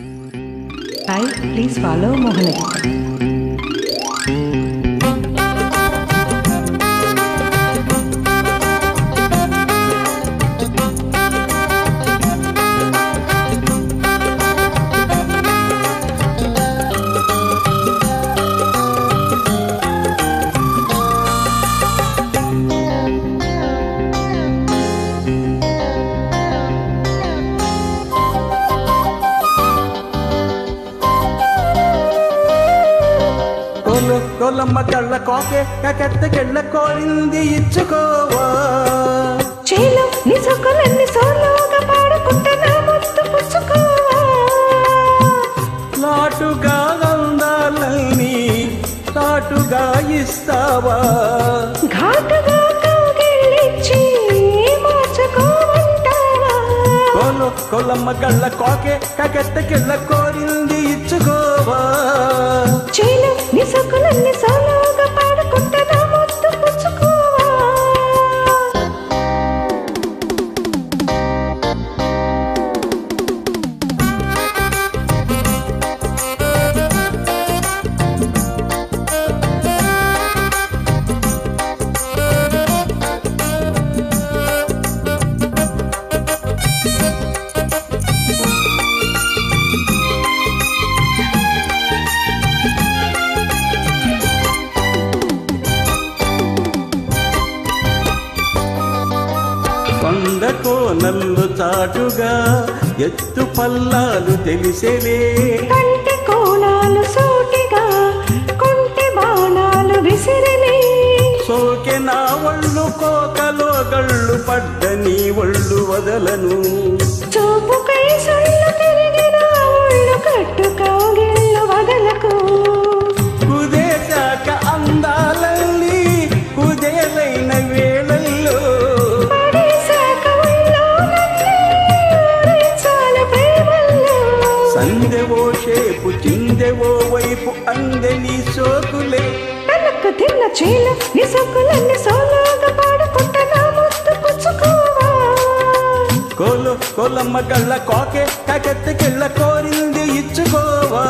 Hi, please follow Mohanagita. కోలమ్మ కళ్ళ కోకే కకెత్తకెళ్ళ కోరింది ఇచ్చుకోవా చేలో నీ సొక్కలన్నీ సోలోగా పాడుకుంటే నా ముద్దు పుచ్చుకోవా నాటుగా అందాలన్నీ తాటుగా ఇస్తావా ఘాటుగా కౌగిలించి మార్చుకోమంటావా కోలమ్మ కళ్ళ కోకే కకెత్తకెళ్ళ కోరింది ఇచ్చుకోవా చేలో నీ సొక్కలన్నీ సోలోగా పాడుకుంటే నా ముద్దు పుచ్చుకోవా కొండ కోనల్లు చాటుగా ఎత్తు పల్లాలు తెలిసేలే కంటి కోణాలు సూటిగా కొంటి బాణాలు విసిరిలే సోకె నా ఒళ్ళు కోకలో గళ్ళు పడ్డ నీ ఒళ్ళు వదలను చూపుకై సొళ్ళు తిరిగిన ఒళ్ళు కట్టుకోగిళ్ళు వదలకు కుదేశాక అందాలన్నీ కుదేలైన వేళల్లో పడేశాక ఒళ్ళోనన్నీ ఊరించాలి ప్రేమల్లో సందెవో షేపు చిందెవో వైపు అందెని సోకులే తనకు తిన్న చేలు నీ సొక్కులన్నీ సోలోగా పాడుకుంటే నా ముద్దు పుచ్చుకోవా కోలమ్మ కళ్ళ కోకే కకెత్తకెళ్ళ కోరింది ఇచ్చుకోవా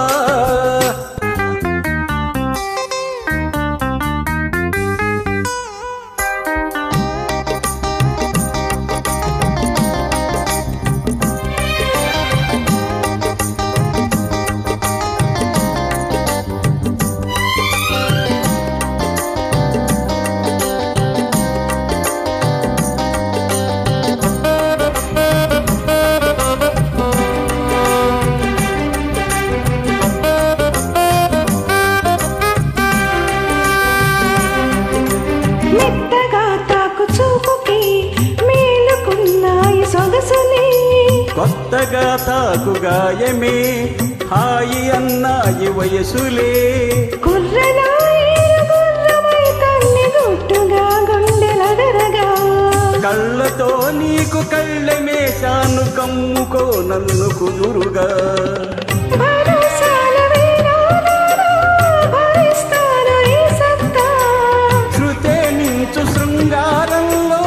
మెత్తగా తాకు చూపుకి మేలుకున్నాయి సొగసులే కొత్తగా తాకు గాయమే హాయి అన్నాయి వయసులే గుర్రమై తల్లి గుట్టుగా గుండెలదరగా కళ్ళతో నీకు కళ్ళమేశాను కమ్ముకో నన్ను కుదురుగా భరోసాల వీరానారా, భరిస్తాను ఈ సత్తా. శృతే మించు శృంగారంలో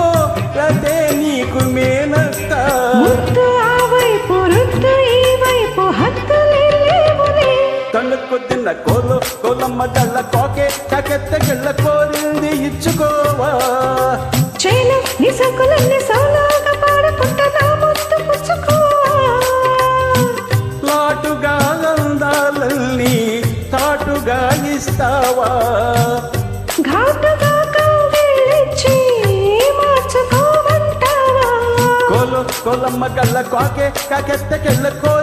రతే నీకు మేనత్త ముద్దు ఆ వైపు రుద్దు ఈ వైపు హద్దులే లేవులే కళ్ళకు తిన్న కోలమ్మ కళ్ళ కోకే కకెత్తకెళ్ళ కోరింది ఇచ్చుకోవా చేలు నీ సొక్కులన్నీ సోలోగా పాడుకుంటే నా ముద్దు పుచ్చుకోవా లాటుగా అందాలన్నీ తాటుగా ఇస్తావా ఘాటుగా కౌగిలించి మార్చుకోమంటావా కోలమ్మ కళ్ళ కోకే కకెత్తకెళ్ళ కోరి